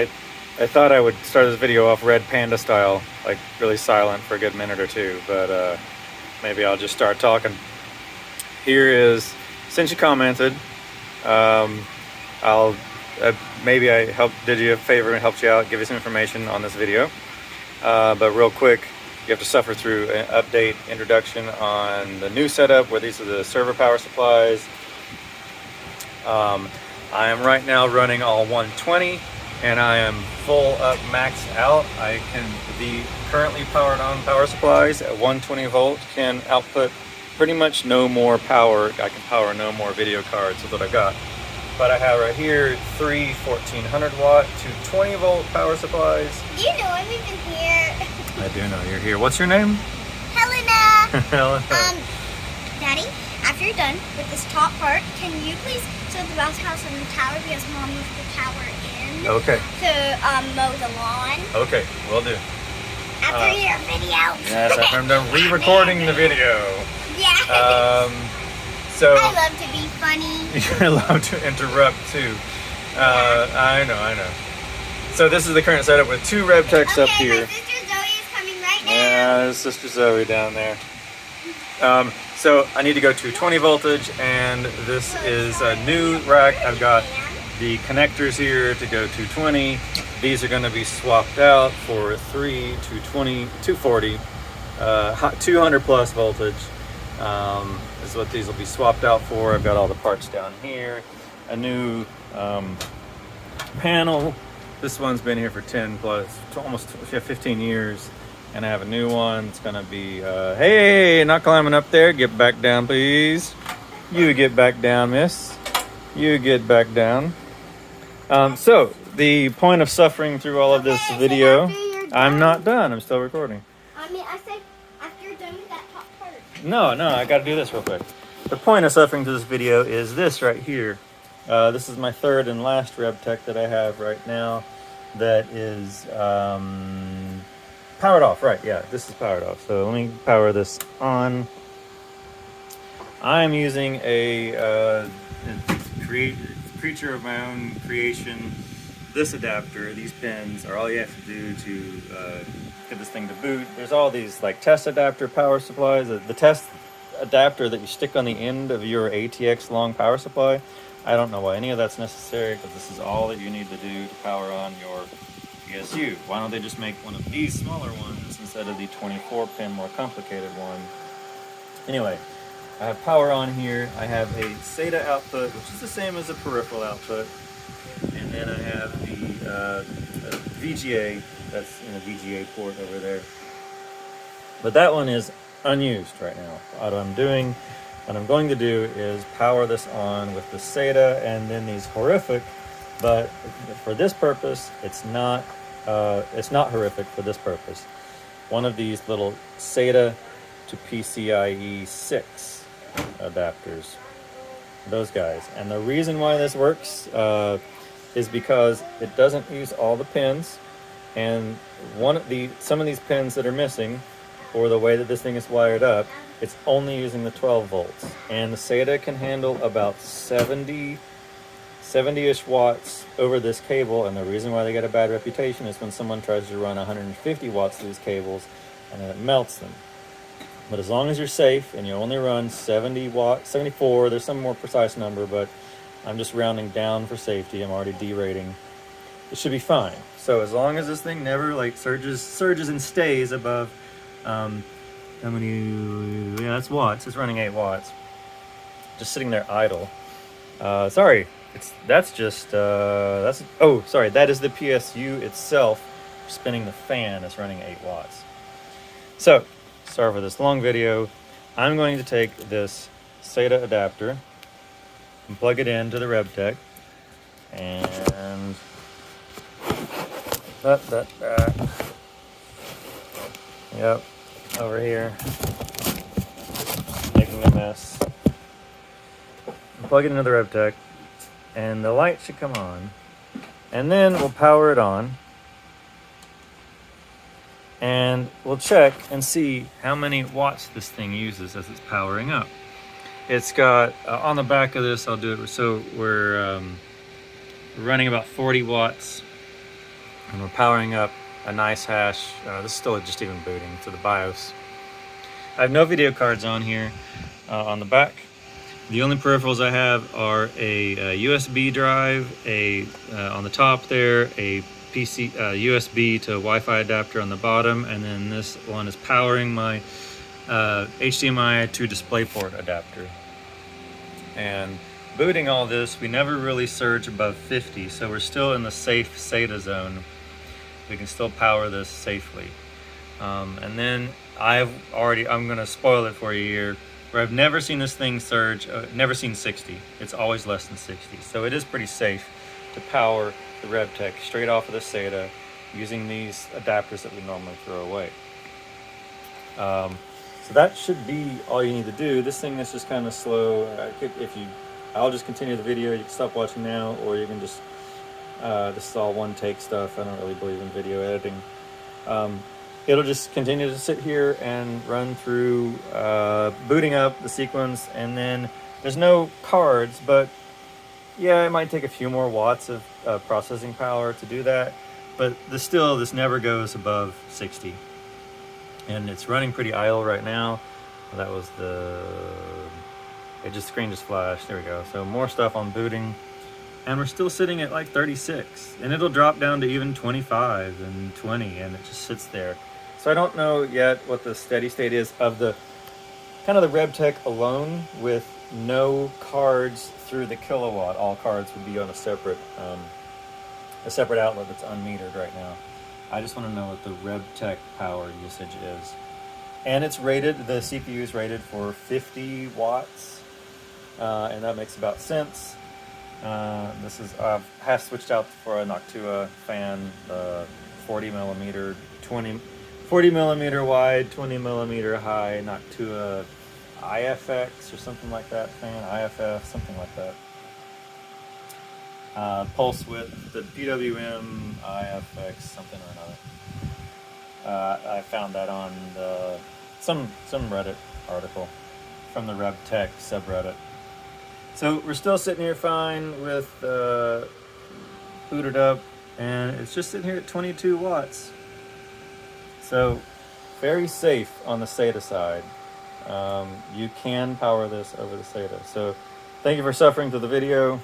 I thought I would start this video off Red Panda style, like really silent for a good minute or two, but maybe I'll just start talking. Here is, since you commented, I'll maybe I did you a favor and helped you out, give you some information on this video. But real quick, you have to suffer through an update introduction on the new setup where these are the server power supplies. I am right now running all 120 and I am full up, maxed out. The currently powered on power supplies at 120 volt can output pretty much no more power. I can power no more video cards with what I've got. But I have right here 3 1400 watt to 20 volt power supplies. You know I'm even here. I do know you're here. What's your name? Helena. Helena. Daddy, after you're done with this top part, can you please show the bounce house and the tower because Mom moved the tower in. Okay. To mow the lawn. Okay, will do. After your video. Yes, after I'm done re-recording the video. Yeah. So I love to be funny. You love to interrupt too. I know. So this is the current setup with 2 rebtechs up here. My sister Zoe is coming right now. Yeah, there's Sister Zoe down there. So I need to go to 20 voltage, and this is a new rack. I've got the connectors here to go to 20. These are going to be swapped out for 3 to 20, 240, 200 plus voltage. Is what these will be swapped out for. I've got all the parts down here. A new panel. This one's been here for 10 plus, almost 15 years. And I have a new one. It's gonna be, hey, not climbing up there. Get back down, please. You get back down, miss. You get back down. So, the point of suffering through all of this video, I'm not done. I'm still recording. I mean, I said after you're done with that top part. No, I gotta do this real quick. The point of suffering to this video is this right here. This is my third and last rebtech that I have right now that is powered off. Right, yeah, this is powered off. So let me power this on. I'm using a creature of my own creation. This adapter, these pins are all you have to do to get this thing to boot. There's all these like test adapter power supplies. The test adapter that you stick on the end of your ATX long power supply, I don't know why any of that's necessary, because this is all that you need to do to power on your PSU. Why don't they just make one of these smaller ones instead of the 24 pin more complicated one? Anyway, I have power on here. I have a SATA output, which is the same as a peripheral output, and then I have the VGA that's in a VGA port over there. But that one is unused right now. What I'm going to do is power this on with the SATA and then these horrific, but for this purpose, it's not horrific for this purpose. One of these little SATA to PCIe 6 adapters, those guys. And the reason why this works is because it doesn't use all the pins, and some of these pins that are missing, or the way that this thing is wired up, it's only using the 12 volts. And the SATA can handle about 70-ish watts over this cable, and the reason why they get a bad reputation is when someone tries to run 150 watts through these cables, and then it melts them. But as long as you're safe, and you only run 70 watts, 74, there's some more precise number, but I'm just rounding down for safety. I'm already derating. It should be fine. So as long as this thing never like surges and stays above, how many, yeah, that's watts. It's running 8 watts. Just sitting there idle. Sorry, that is the PSU itself spinning the fan. It's running 8 watts. So, sorry for this long video. I'm going to take this SATA adapter and plug it into the rebtech, and yep, over here, making a mess. Plug it into the rebtech, and the light should come on, and then we'll power it on, and we'll check and see how many watts this thing uses as it's powering up. It's got, on the back of this, I'll do it, so we're running about 40 watts And we're powering up a nice hash. This is still just even booting to the BIOS. I have no video cards on here on the back. The only peripherals I have are a USB drive, on the top there, a PC USB to Wi-Fi adapter on the bottom, and then this one is powering my HDMI to DisplayPort adapter. And booting all this, we never really surge above 50, so we're still in the safe SATA zone. We can still power this safely. And then I'm gonna spoil it for you here, where I've never seen this thing surge, never seen 60. It's always less than 60. So it is pretty safe to power the rebtech straight off of the SATA using these adapters that we normally throw away. So that should be all you need to do. This thing is just kind of slow. I'll just continue the video. You can stop watching now, or you can just, this is all one take stuff. I don't really believe in video editing. It'll just continue to sit here and run through booting up the sequence, and then there's no cards, but yeah, it might take a few more watts of processing power to do that, but this never goes above 60. And it's running pretty idle right now. That was screen just flashed. There we go. So more stuff on booting. And we're still sitting at like 36. And it'll drop down to even 25 and 20, and it just sits there. So I don't know yet what the steady state is of the kind of the rebtech alone with no cards through the kilowatt. All cards would be on a separate outlet that's unmetered right now. I just want to know what the rebtech power usage is. And it's rated, the CPU is rated for 50 watts, and that makes about sense. I have switched out for a Noctua fan, 40 millimeter wide, 20 millimeter high Noctua IFX or something like that fan, IFF, something like that. Pulse width, the PWM IFX, something or another. I found that on some Reddit article from the rebtech subreddit. So we're still sitting here fine with booted up, and it's just sitting here at 22 watts. So very safe on the SATA side. You can power this over the SATA. So thank you for suffering through the video.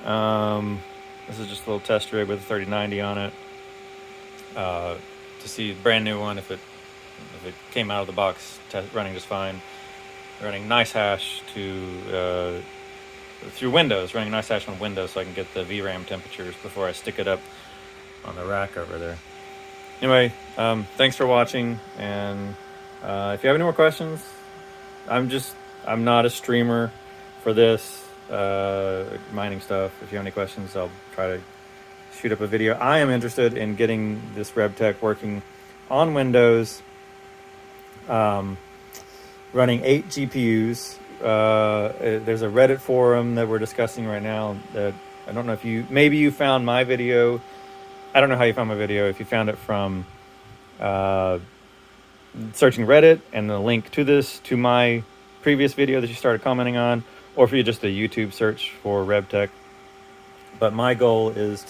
This is just a little test rig with a 3090 on it, to see a brand new one if it came out of the box running just fine, running nice hash through Windows, running nice hash on Windows, so I can get the VRAM temperatures before I stick it up on the rack over there. Anyway, thanks for watching, and if you have any more questions, I'm not a streamer for this mining stuff. If you have any questions, I'll try to shoot up a video. I am interested in getting this rebtech working on Windows, running 8 GPUs. There's a Reddit forum that we're discussing right now that I don't know if maybe you found my video. I don't know how you found my video. If you found it from searching Reddit and the link to my previous video that you started commenting on, or if you just a YouTube search for rebtech. But my goal is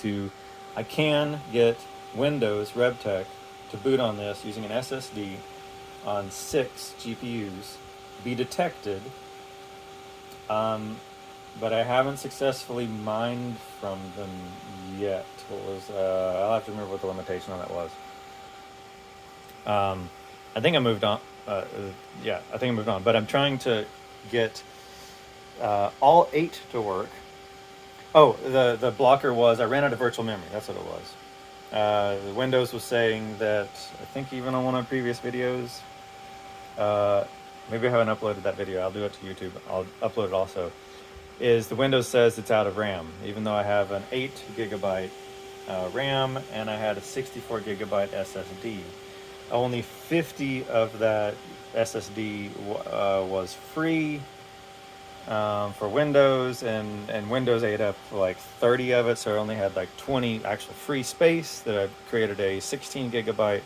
I can get Windows rebtech to boot on this using an SSD on 6 GPUs, be detected, but I haven't successfully mined from them yet. I'll have to remember what the limitation on that was. I think I moved on. I think I moved on, but I'm trying to get all 8 to work. Oh, the blocker was I ran out of virtual memory. That's what it was. The Windows was saying that, I think even on one of my previous videos, maybe I haven't uploaded that video. I'll do it to YouTube. I'll upload it also. Is the Windows says it's out of RAM, even though I have an 8 gigabyte RAM and I had a 64 gigabyte SSD. Only 50 of that SSD was free for Windows, and Windows ate up like 30 of it, so I only had like 20 actual free space. That I created a 16 gigabyte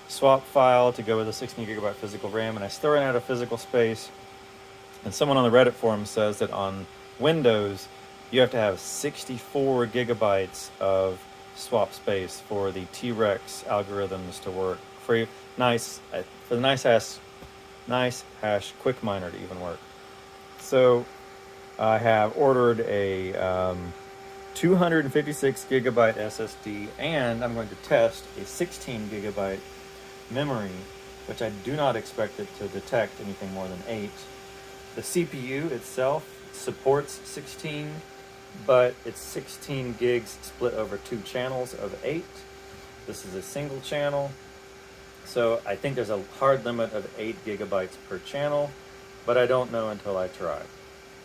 swap file to go with a 16 gigabyte physical RAM, and I still ran out of physical space. And someone on the Reddit forum says that on Windows you have to have 64 gigabytes of swap space for the T-Rex algorithms to work. For the nice hash quick miner to even work. So I have ordered a 256 gigabyte SSD, and I'm going to test a 16 gigabyte memory, which I do not expect it to detect anything more than 8. The CPU itself supports 16, but it's 16 gigs split over 2 channels of 8. This is a single channel, so I think there's a hard limit of 8 gigabytes per channel, but I don't know until I try.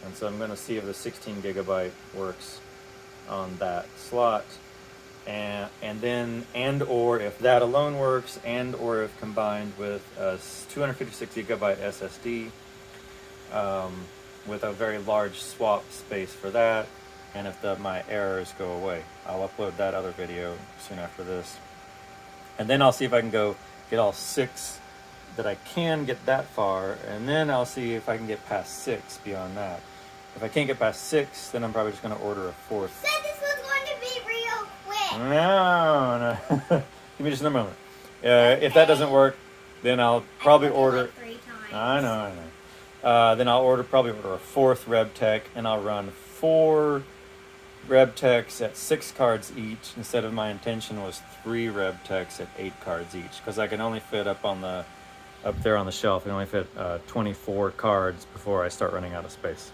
And so I'm going to see if the 16 gigabyte works on that slot, and or if that alone works, and or if combined with a 256 gigabyte SSD with a very large swap space for that, and if my errors go away. I'll upload that other video soon after this, and then I'll see if I can go get all 6 that I can get that far, and then I'll see if I can get past 6 beyond that. If I can't get past 6, then I'm probably just going to order a 4th. Said this was going to be real quick. No. Give me just a moment. If that doesn't work, then I'll probably order. Like 3 times. I know. Then I'll probably order a 4th rebtech, and I'll run 4 rebtechs at 6 cards each, instead of my intention was 3 rebtechs at 8 cards each, because I can only fit up there on the shelf. I can only fit 24 cards before I start running out of space.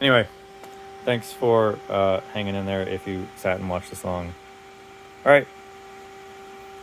Anyway, thanks for hanging in there if you sat and watched this long. All right.